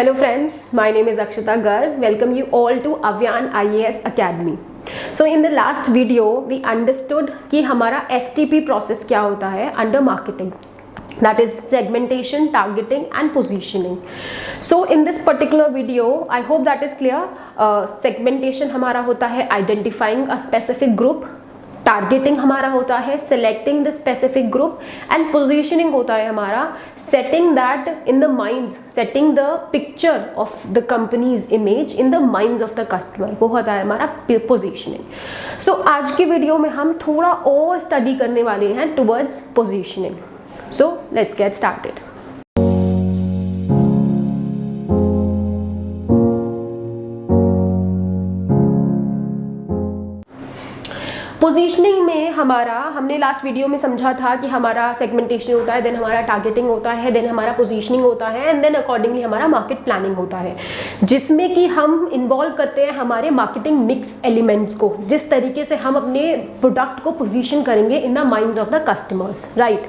Hello friends, my name is Akshita Garg. Welcome you all to Avyan IAS Academy. So in the last video we understood कि हमारा STP process क्या होता है under marketing. That is segmentation, targeting and positioning. So in this particular video, I hope that is clear. Segmentation हमारा होता है identifying a specific group. Targeting हमारा होता है selecting the specific group and positioning होता है हमारा setting that in the minds, setting the picture of the companies image in the minds of the customer, वो होता है हमारा पोजीशनिंग. सो आज की वीडियो में हम थोड़ा और स्टडी करने वाले हैं towards positioning. So let's get started. Positioning में हमने लास्ट वीडियो में समझा था कि हमारा सेगमेंटेशन होता है, देन हमारा टारगेटिंग होता है, देन हमारा पोजीशनिंग होता है एंड देन अकॉर्डिंगली हमारा मार्केट प्लानिंग होता है, जिसमें कि हम इन्वॉल्व करते हैं हमारे मार्केटिंग मिक्स एलिमेंट्स को, जिस तरीके से हम अपने प्रोडक्ट को पोजीशन करेंगे in the minds of the customers. Right,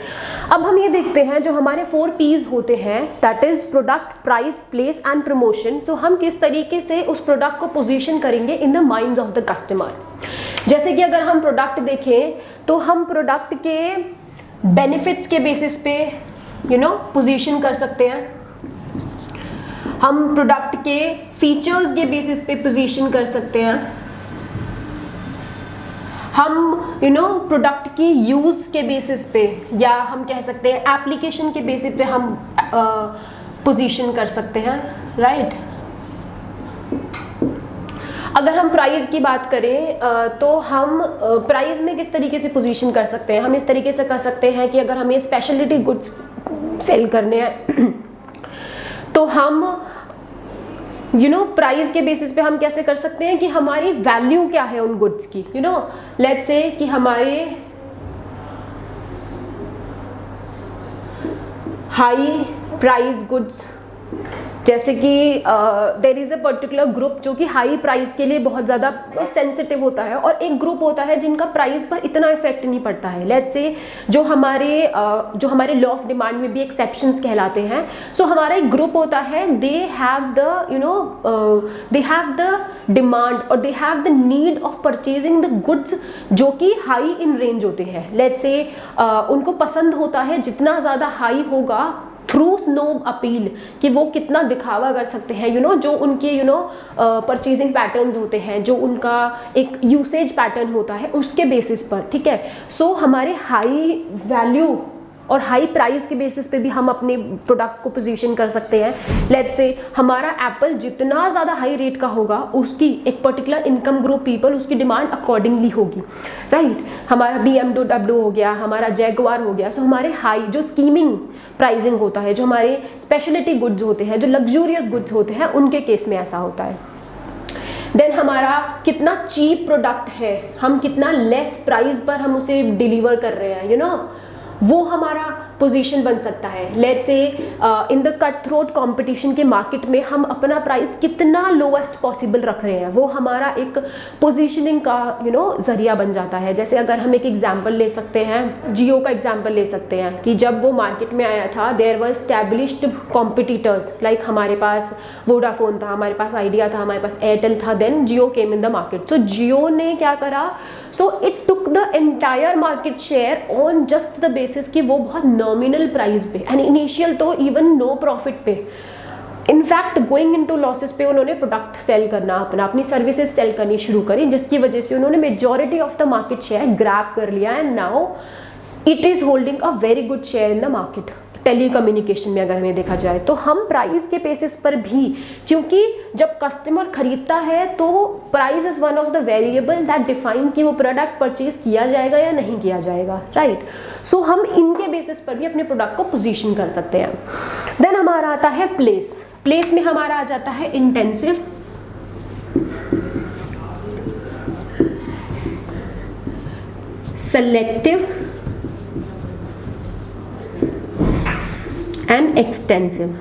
अब हम ये देखते हैं जो हमारे 4 P's होते हैं, that is product, price, place and promotion. So हम किस तरीके से उस प्रोडक्ट को पोजीशन करेंगे in the minds of the customer. जैसे कि अगर हम प्रोडक्ट देखें तो हम प्रोडक्ट के बेनिफिट्स के बेसिस पे पोजीशन कर सकते हैं, हम प्रोडक्ट के फीचर्स के बेसिस पे पोजीशन कर सकते हैं, हम प्रोडक्ट के यूज के बेसिस पे, या हम कह सकते हैं एप्लीकेशन के बेसिस पे हम पोजीशन कर सकते हैं. राइट, अगर हम प्राइस की बात करें तो हम प्राइस में किस तरीके से पोजीशन कर सकते हैं. हम इस तरीके से कर सकते हैं कि अगर हमें स्पेशलिटी गुड्स सेल करने हैं तो हम प्राइस के बेसिस पे हम कैसे कर सकते हैं कि हमारी वैल्यू क्या है उन गुड्स की. लेट्स से कि हमारे हाई प्राइस गुड्स, जैसे कि there is a particular group जो कि हाई प्राइस के लिए बहुत ज़्यादा सेंसिटिव होता है, और एक ग्रुप होता है जिनका प्राइस पर इतना इफेक्ट नहीं पड़ता है. लेट्स से जो हमारे लॉ ऑफ डिमांड में भी एक्सेप्शंस कहलाते हैं. सो हमारा एक ग्रुप होता है, दे हैव द डिमांड और they have the need of purchasing the goods जो कि हाई इन रेंज होते हैं. लेट्स से उनको पसंद होता है जितना ज़्यादा हाई होगा थ्रू स्नोब अपील, कि वो कितना दिखावा कर सकते हैं, जो उनके परचेजिंग पैटर्न्स होते हैं, जो उनका एक यूसेज पैटर्न होता है, उसके बेसिस पर. ठीक है, सो हमारे हाई वैल्यू और हाई प्राइस के बेसिस पे भी हम अपने प्रोडक्ट को पोजीशन कर सकते हैं. लेट्स से हमारा एप्पल जितना ज़्यादा हाई रेट का होगा, उसकी एक पर्टिकुलर इनकम ग्रुप पीपल, उसकी डिमांड अकॉर्डिंगली होगी. राइट, हमारा BMW हो गया, हमारा जैगुआर हो गया. सो हमारे हाई जो स्कीमिंग प्राइसिंग होता है, जो हमारे स्पेशलिटी गुड्स होते हैं, जो लग्जूरियस गुड्स होते हैं, उनके केस में ऐसा होता है. देन हमारा कितना चीप प्रोडक्ट है, हम कितना लेस प्राइस पर हम उसे डिलीवर कर रहे हैं, वो हमारा पोजीशन बन सकता है. लेट्स से in the cut throat competition के मार्केट में हम अपना प्राइस कितना लोएस्ट पॉसिबल रख रहे हैं, वो हमारा एक पोजीशनिंग का जरिया बन जाता है. जैसे अगर हम एक एग्जांपल ले सकते हैं, जियो का एग्जांपल ले सकते हैं कि जब वो मार्केट में आया था, there were established competitors, like हमारे पास वोडाफोन था, हमारे पास आइडिया था, हमारे पास एयरटेल था, then Jio came in the market. So Jio ने क्या करा, so it took the entire market share on just the basis कि वो बहुत नॉमिनल प्राइस पे एंड इनिशियल तो इवन नो प्रॉफिट पे, इनफैक्ट गोइंग इनटू लॉसेस पे उन्होंने प्रोडक्ट सेल करना, अपनी सर्विसेज सेल करनी शुरू करी, जिसकी वजह से उन्होंने majority of the market share grab कर लिया and now it is holding a very good share in the market. Telecommunication में अगर हमें देखा जाए तो हम प्राइस के बेसिस पर भी, क्योंकि जब कस्टमर खरीदता है तो price is one of the variable that defines कि वो प्रोडक्ट परचेज किया जाएगा या नहीं किया जाएगा. राइट, सो हम इनके बेसिस पर भी अपने प्रोडक्ट को पोजीशन कर सकते हैं. देन हमारा आता है प्लेस. प्लेस में हमारा आ जाता है इंटेंसिव, सेलेक्टिव एंड एक्सटेंसिव.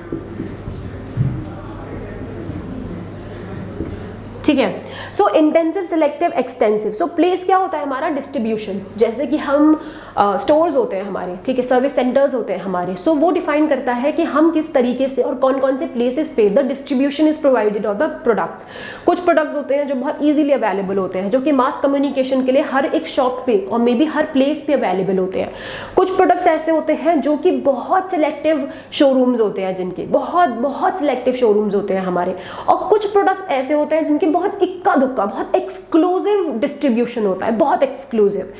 ठीक है। So intensive, selective, extensive. So place क्या होता है हमारा? डिस्ट्रीब्यूशन। जैसे कि हम स्टोर्स होते हैं हमारे, ठीक है, सर्विस सेंटर्स होते हैं हमारे, सो वो डिफाइन करता है कि हम किस तरीके से और कौन कौन से प्लेसेस पे the distribution is provided of the products. कुछ प्रोडक्ट्स होते हैं जो बहुत ईजिली अवेलेबल होते हैं, जो कि मास कम्युनिकेशन के लिए हर एक शॉप पे और मे बी हर प्लेस पे अवेलेबल होते हैं। कुछ प्रोडक्ट्स ऐसे होते हैं जो कि बहुत सिलेक्टिव शोरूम्स होते हैं, जिनके बहुत बहुत सिलेक्टिव शोरूम्स होते हैं हमारे। और कुछ प्रोडक्ट्स ऐसे होते हैं जिनके बहुत इक्का दुक्का, बहुत एक्सक्लूसिव डिस्ट्रीब्यूशन होता है, बहुत एक्सक्लूसिव।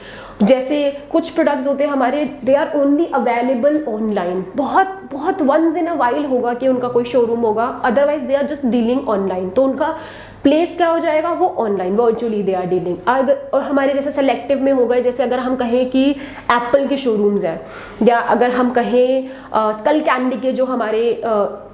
जैसे कुछ प्रोडक्ट्स होते हैं हमारे, they are only available online, बहुत बहुत वंस इन अ वाइल होगा कि उनका कोई शोरूम होगा, otherwise they are just dealing online. तो उनका प्लेस क्या हो जाएगा? वो online, virtually they are dealing. और हमारे जैसे सेलेक्टिव में हो गए, जैसे अगर हम कहें कि एप्पल के शोरूम्स हैं, या अगर हम कहें स्कल कैंडी के जो हमारे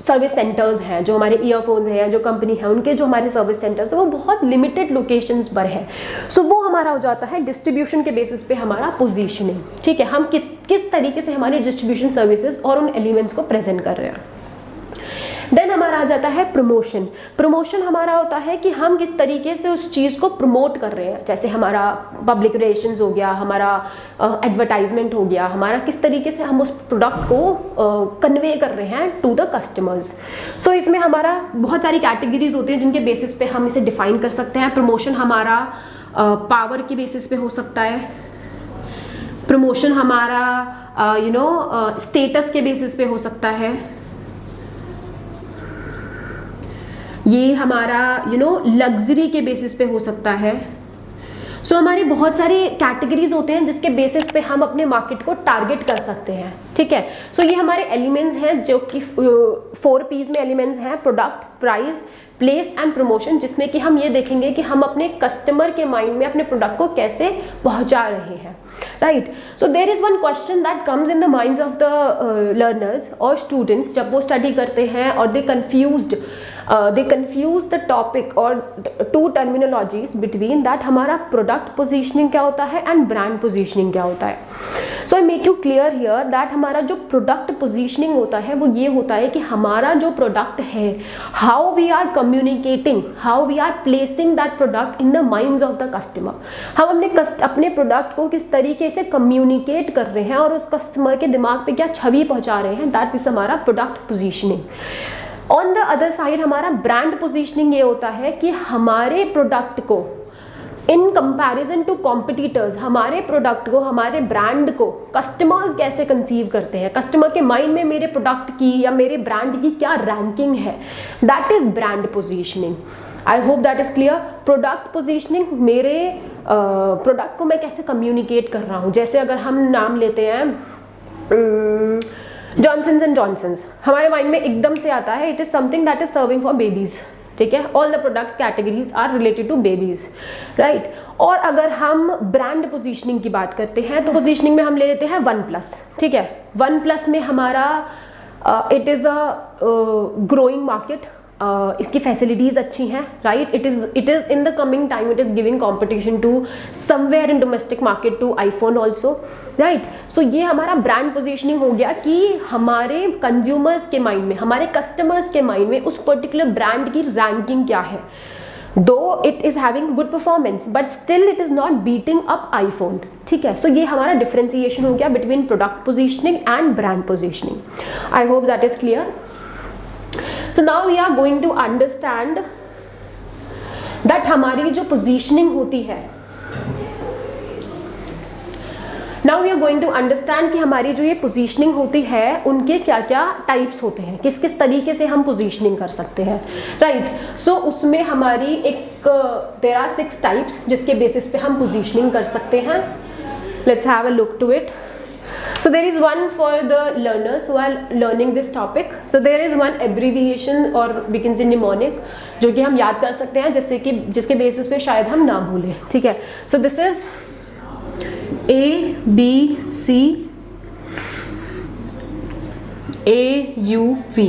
सर्विस सेंटर्स हैं, जो हमारे ईयरफोन्स हैं, जो कंपनी है उनके जो हमारे सर्विस सेंटर्स हैं, वो बहुत लिमिटेड लोकेशंस पर है। सो वो हमारा हो जाता है डिस्ट्रीब्यूशन के बेसिस पे हमारा पोजीशनिंग। ठीक है, हम किस तरीके से हमारे डिस्ट्रीब्यूशन सर्विसेज और उन एलिमेंट्स को प्रेजेंट कर रहे हैं। देन हमारा आ जाता है प्रमोशन। प्रमोशन हमारा होता है कि हम किस तरीके से उस चीज़ को प्रमोट कर रहे हैं। जैसे हमारा पब्लिक रिलेशंस हो गया, हमारा एडवर्टाइजमेंट हो गया, हमारा किस तरीके से हम उस प्रोडक्ट को कन्वे कर रहे हैं टू द कस्टमर्स। सो इसमें हमारा बहुत सारी कैटेगरीज होती हैं जिनके बेसिस पे हम इसे डिफाइन कर सकते हैं। प्रमोशन हमारा पावर के बेसिस पे हो सकता है, प्रमोशन हमारा स्टेटस के बेसिस पे हो सकता है, ये हमारा लग्जरी के बेसिस पे हो सकता है। सो हमारी बहुत सारी कैटेगरीज होते हैं जिसके बेसिस पे हम अपने मार्केट को टारगेट कर सकते हैं। ठीक है, सो ये हमारे एलिमेंट्स हैं जो कि 4 P's में एलिमेंट्स हैं, product, price, place and promotion, जिसमें कि हम ये देखेंगे कि हम अपने कस्टमर के माइंड में अपने प्रोडक्ट को कैसे पहुंचा रहे हैं। Right, so there is one question that comes in the minds of the learners और स्टूडेंट्स जब वो स्टडी करते हैं और दे कंफ्यूज द टॉपिक और 2 टर्मिनोलॉजीज बिटवीन दैट, हमारा प्रोडक्ट पोजीशनिंग क्या होता है एंड ब्रांड पोजीशनिंग क्या होता है। So I make you clear here that हमारा जो प्रोडक्ट पोजीशनिंग होता है वो ये होता है कि हमारा जो प्रोडक्ट है, how we are communicating, how we are placing that product in the minds of the customer. हम अपने प्रोडक्ट को किस तरीके से कम्युनिकेट कर रहे हैं और उस कस्टमर के दिमाग पे क्या छवि पहुंचा रहे हैं, दैट इज हमारा product positioning. On the other side हमारा ब्रांड पोजीशनिंग ये होता है कि हमारे प्रोडक्ट को इन कंपैरिजन टू कॉम्पिटिटर्स, हमारे प्रोडक्ट को, हमारे ब्रांड को कस्टमर्स कैसे कंसीव करते हैं, कस्टमर के माइंड में मेरे प्रोडक्ट की या मेरे ब्रांड की क्या रैंकिंग है, that is brand positioning. I hope that is clear. Product positioning, मेरे प्रोडक्ट को मैं कैसे कम्युनिकेट कर रहा हूँ। जैसे अगर हम नाम लेते हैं जॉनसन्स एंड जॉनसन्स, हमारे माइंड में एकदम से आता है it is something that is serving for babies. ठीक है, all the products categories are related to babies, right. और अगर हम ब्रांड पोजीशनिंग की बात करते हैं तो पोजीशनिंग में हम ले लेते हैं OnePlus। ठीक है, OnePlus में हमारा it is a growing market, इसकी फैसिलिटीज अच्छी हैं, right. It is in the coming time it is giving competition to somewhere in domestic market to iPhone also, right. So ये हमारा ब्रांड पोजीशनिंग हो गया कि हमारे कंज्यूमर्स के माइंड में, हमारे कस्टमर्स के माइंड में उस पर्टिकुलर ब्रांड की रैंकिंग क्या है। दो it is having good performance but still it is not beating up iPhone. ठीक है, सो ये हमारा डिफरेंशिएशन हो गया between product positioning and brand positioning. I hope that is clear. So now we are going to understand that हमारी जो positioning होती है, now we are going to understand कि हमारी जो ये positioning होती है उनके क्या क्या types होते हैं, किस किस तरीके से हम positioning कर सकते हैं, right। so उसमें हमारी एक there are 6 types जिसके basis पे हम positioning कर सकते हैं। Let's have a look to it. So there is one for the learners who are learning this topic. So there is one abbreviation or we can say mnemonic जो कि हम याद कर सकते हैं, जैसे कि जिसके बेसिस पे शायद हम ना भूलें। ठीक है, so this is ABC AUV।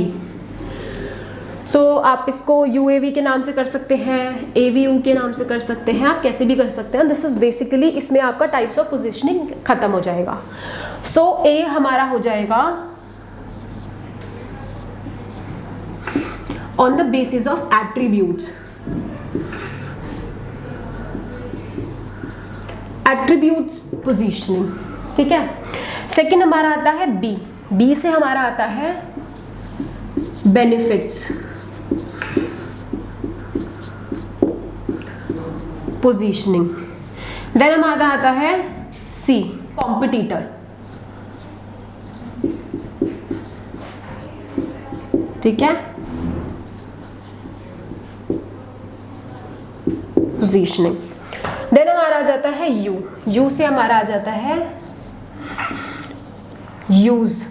सो आप इसको UAV के नाम से कर सकते हैं, AVU के नाम से कर सकते हैं, आप कैसे भी कर सकते हैं। दिस इज बेसिकली, इसमें आपका टाइप्स ऑफ पोजीशनिंग खत्म हो जाएगा। सो A हमारा हो जाएगा on the basis of attributes. Attributes positioning, ठीक है। सेकंड हमारा आता है बी, बी से हमारा आता है बेनिफिट्स पोजीशनिंग। देन हमारा आता है सी, कॉम्पिटिटर, ठीक है, पोजीशनिंग। देन हमारा आ जाता है यू, यू से हमारा आ जाता है यूज,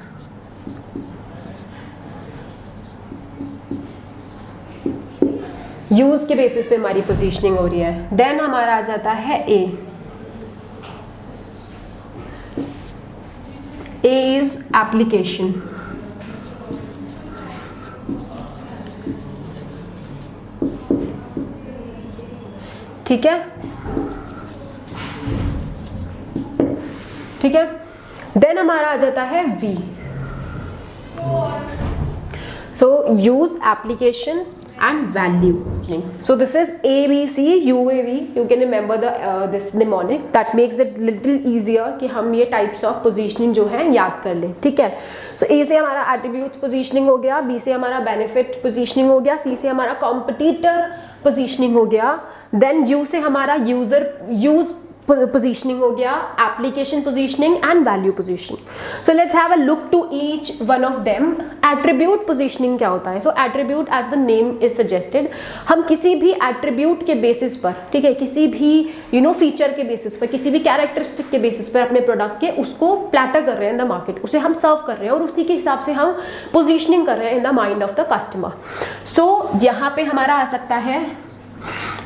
यूज के बेसिस पे हमारी पोजीशनिंग हो रही है। देन हमारा आ जाता है ए, ए इज एप्लीकेशन, ठीक है, ठीक है। देन हमारा आ जाता है we, so use, application and value. So this is ABC, UAV. You can remember the this mnemonic that makes it little easier कि हम ये types of positioning जो है याद कर लें, ठीक है। So A से हमारा attributes positioning हो गया, B से हमारा benefit positioning हो गया, C से हमारा competitor positioning हो गया, then U से हमारा user use positioning हो गया, application positioning and value positioning. So let's have a look to each one of them. Attribute positioning क्या होता है? So attribute as the name is suggested, हम किसी भी attribute के basis पर, ठीक है, किसी भी feature के basis पर, किसी भी characteristic के basis पर अपने product के उसको platter कर रहे हैं in the market, उसे हम serve कर रहे हैं और उसी के हिसाब से हम positioning कर रहे हैं in the mind of the customer. So यहाँ पे हमारा आ सकता है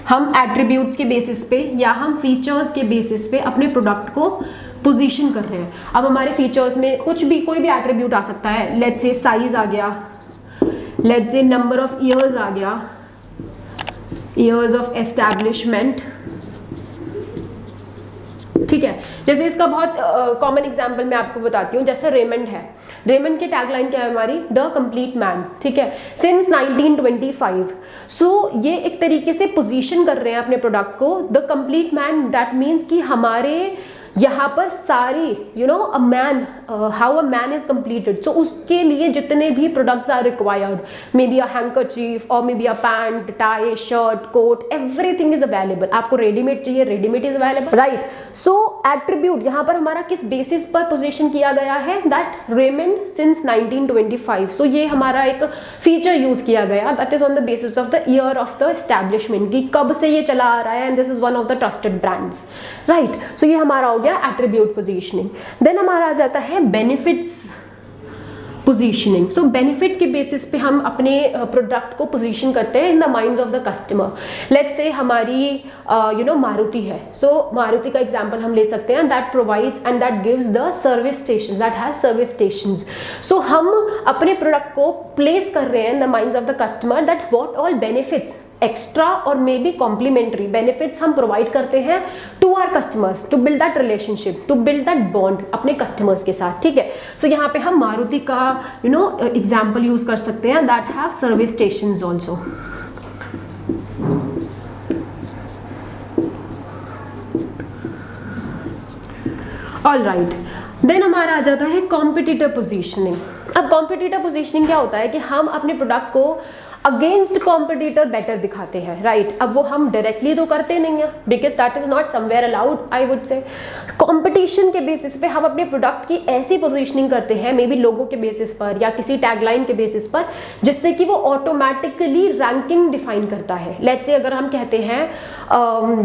हम एट्रीब्यूट्स के बेसिस पे या हम फीचर्स के बेसिस पे अपने प्रोडक्ट को पोजीशन कर रहे हैं। अब हमारे फीचर्स में कुछ भी, कोई भी एट्रीब्यूट आ सकता है, लेट्स से साइज आ गया, let's say number of years आ गया, ईयर्स ऑफ एस्टैब्लिशमेंट, ठीक है। जैसे इसका बहुत कॉमन एग्जांपल मैं आपको बताती हूँ, जैसे रेमंड है, रेमंड की टैगलाइन क्या है हमारी, द कंप्लीट मैन, ठीक है, सिंस 1925। सो ये एक तरीके से पोजीशन कर रहे हैं अपने प्रोडक्ट को, the complete man, that means कि हमारे यहाँ पर सारी a man, how a man is completed, so उसके लिए जितने भी products are required, may be a handkerchief और may be a pant, tie, shirt, coat, everything is available. आपको रेडीमेड चाहिए, readymade is available, right. So attribute यहाँ पर हमारा किस बेसिस पर पोजीशन किया गया है, दैट रेमंड सिंस 1925। सो ये हमारा एक फीचर यूज किया गया, that is on the basis of the year of the establishment, कि कब से ये चला आ रहा है, and this is one of the trusted brands, right. So ये हमारा हो गया एट्रीब्यूट पोजीशनिंग। देन हमारा आ जाता है बेनिफिट्स पोजीशनिंग। सो बेनिफिट के बेसिस पे हम अपने प्रोडक्ट को पोजीशन करते हैं in the minds of the customer. Let's say हमारी मारुति है, सो मारुति का एग्जांपल हम ले सकते हैं, that provides and that gives the service station, that has service stations. So हम अपने प्रोडक्ट को प्लेस कर रहे हैं in the minds of the customer, that what all benefits, extra और मे बी कॉम्प्लीमेंट्री बेनिफिट्स हम प्रोवाइड करते हैं to our customers, to build that relationship, to build that bond अपने कस्टमर्स के साथ, ठीक है। सो यहाँ पे हम मारुति का एग्जाम्पल यूज कर सकते हैं, that have service stations also. All right, then हमारा आ जाता है कॉम्पिटिटर पोजीशनिंग। अब कॉम्पिटिटर पोजीशनिंग क्या होता है कि हम अपने प्रोडक्ट को अगेंस्ट कॉम्पिटिटर बेटर दिखाते हैं, राइट। अब वो हम डायरेक्टली तो करते नहीं है, because that is not somewhere allowed, I would से। कंपटीशन के बेसिस पे हम अपने प्रोडक्ट की ऐसी पोजीशनिंग करते हैं, मे बी लोगो के बेसिस पर या किसी टैगलाइन के बेसिस पर, जिससे कि वो ऑटोमेटिकली रैंकिंग डिफाइन करता है। लेट्स से अगर हम कहते हैं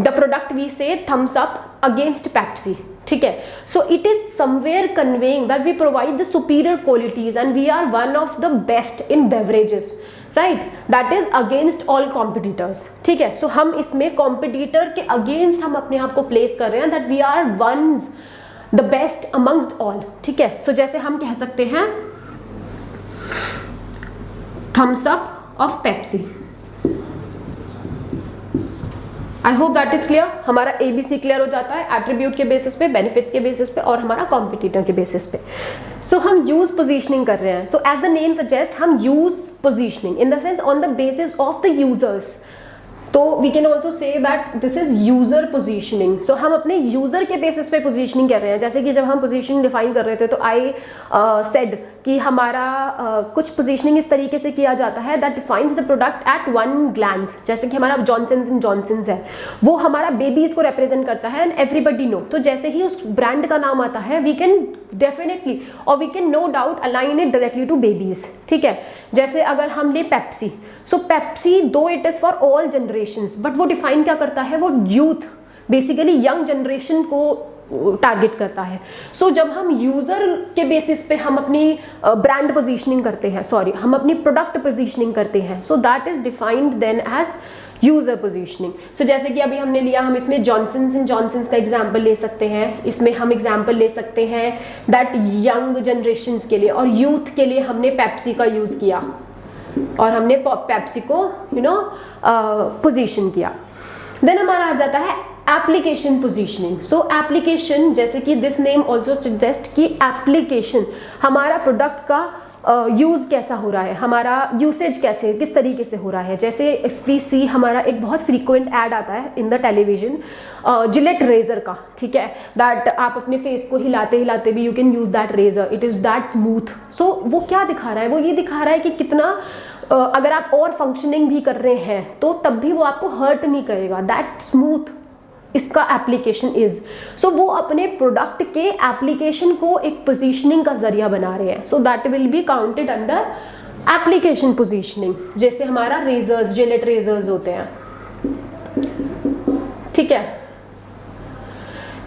the product we say Thums Up against Pepsi, ठीक है, so it is somewhere conveying that we provide the superior qualities and we are one of the best in beverages, right, that is against all competitors, ठीक है। सो हम इसमें competitor के against हम अपने आप को प्लेस कर रहे हैं, that we are once the best amongst all, ठीक है। सो जैसे हम कह सकते हैं Thums Up of Pepsi. I hope that is clear. हमारा ABC क्लियर हो जाता है एट्रीब्यूट के बेसिस पे, बेनिफिट्स के बेसिस पे और हमारा कॉम्पिटिटर के बेसिस पे। सो हम यूज पोजीशनिंग कर रहे हैं, so as the name suggest हम use positioning in the sense on the basis of the users. तो तो we can also say that this is user positioning. So हम अपने यूजर के बेसिस पे पोजिशनिंग कर रहे हैं. जैसे कि जब हम पोजिशनिंग डिफाइन कर रहे थे तो आई सेड कि हमारा कुछ पोजिशनिंग इस तरीके से किया जाता है that defines the product at one glance. जैसे कि हमारा जॉनसन्स एंड जॉनसन्स है, वो हमारा बेबीज को रिप्रेजेंट करता है एंड एवरीबडी नो. तो जैसे ही उस ब्रांड का नाम आता है वी कैन डेफिनेटली और we can no doubt align it directly to babies. ठीक है, जैसे अगर हम ले Pepsi, so Pepsi though it is for all generations, but वो डिफाइन क्या करता है, वो यूथ बेसिकली यंग जनरेशन को टारगेट करता है. सो जब हम यूजर के बेसिस पे हम अपनी ब्रांड पोजीशनिंग करते हैं, सॉरी हम अपनी प्रोडक्ट पोजीशनिंग करते हैं, so that is defined then as user positioning. So जैसे कि अभी हमने लिया, हम इसमें जॉनसन्स एंड जॉनसन्स का एग्जांपल ले सकते हैं. इसमें हम एग्जांपल ले सकते हैं दैट यंग जनरेशन्स के लिए और यूथ के लिए हमने पेप्सी का यूज किया और हमने पेप्सी को पोजीशन किया. देन हमारा आ जाता है एप्लीकेशन पोजीशनिंग. सो एप्लीकेशन, जैसे कि दिस नेम ऑल्सो सजेस्ट कि एप्लीकेशन हमारा प्रोडक्ट का यूज़ कैसा हो रहा है, हमारा यूसेज कैसे किस तरीके से हो रहा है. जैसे इफ वी सी, हमारा एक बहुत फ्रीक्वेंट ऐड आता है in the television Gillette razor का. ठीक है, दैट आप अपने फेस को हिलाते हिलाते भी you can use that razor, it is that smooth. So वो क्या दिखा रहा है, वो ये दिखा रहा है कि कितना अगर आप और फंक्शनिंग भी कर रहे हैं तो तब भी वो आपको हर्ट नहीं करेगा. दैट स्मूथ इसका एप्लीकेशन इज. सो वो अपने प्रोडक्ट के एप्लीकेशन को एक पोजीशनिंग का जरिया बना रहे हैं. So that will be counted under application positioning. जैसे हमारा रेजर्स, जिलेट रेजर्स होते हैं. ठीक है,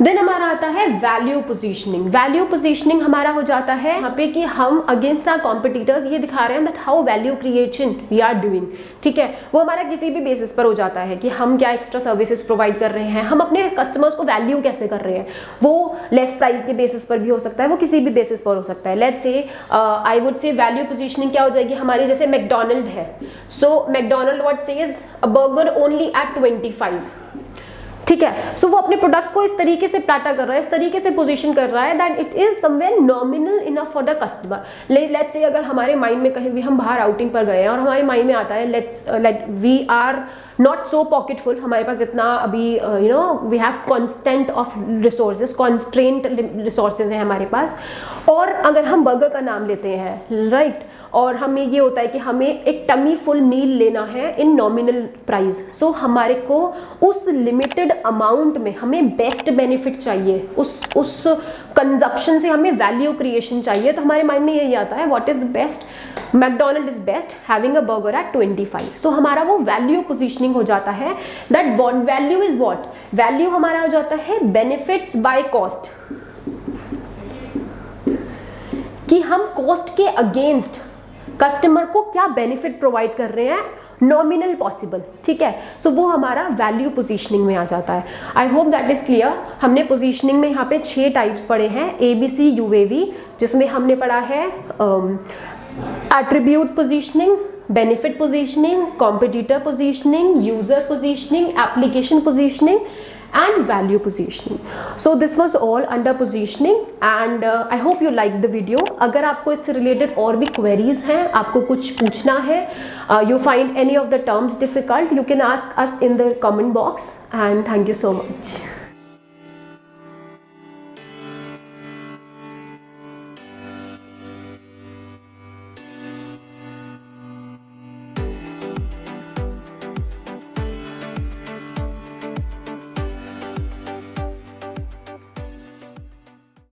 देन हमारा आता है वैल्यू पोजीशनिंग. वैल्यू पोजीशनिंग हमारा हो जाता है यहाँ पे कि हम अगेंस्ट आवर कॉम्पिटिटर्स ये दिखा रहे हैं that how value creation we are doing. ठीक है, वो हमारा किसी भी बेसिस पर हो जाता है कि हम क्या एक्स्ट्रा सर्विसेज प्रोवाइड कर रहे हैं, हम अपने कस्टमर्स को वैल्यू कैसे कर रहे हैं. वो लेस प्राइस के बेसिस पर भी हो सकता है, वो किसी भी बेसिस पर हो सकता है. Let's say I would say value positioning क्या हो जाएगी हमारी, जैसे मैकडोनल्ड है. So McDonald what says a burger only at 25. ठीक है, सो वो अपने प्रोडक्ट को इस तरीके से प्लाटा कर रहा है, इस तरीके से पोजीशन कर रहा है that it is somewhere nominal enough for the customer. Let's say अगर हमारे माइंड में कहीं भी हम बाहर आउटिंग पर गए हैं और हमारे माइंड में आता है let we are not so pocketful, हमारे पास इतना अभी we have constant of resources, constraint resources हैं हमारे पास. और अगर हम बर्गर का नाम लेते हैं राइट, और हमें ये होता है कि हमें एक टमी फुल मील लेना है इन नॉमिनल प्राइस. सो हमारे को उस लिमिटेड अमाउंट में हमें बेस्ट बेनिफिट चाहिए, उस कंजप्शन से हमें वैल्यू क्रिएशन चाहिए. तो हमारे माइंड में यही आता है what is the best, McDonald is best having a burger at 25. So हमारा वो वैल्यू पोजीशनिंग हो जाता है that value is what, value हमारा हो जाता है बेनिफिट्स बाय कॉस्ट, कि हम कॉस्ट के अगेंस्ट कस्टमर को क्या बेनिफिट प्रोवाइड कर रहे हैं नॉमिनल पॉसिबल. ठीक है, सो वो हमारा वैल्यू पोजीशनिंग में आ जाता है. आई होप दैट इज क्लियर. हमने पोजीशनिंग में यहाँ पे 6 टाइप्स पढ़े हैं, ABC UAV, जिसमें हमने पढ़ा है attribute positioning, benefit positioning, competitor positioning, user positioning, application positioning and value positioning. So this was all under positioning and I hope you liked the video. अगर आपको इससे related और भी queries हैं, आपको कुछ पूछना है, you find any of the terms difficult, you can ask us in the comment box and thank you so much.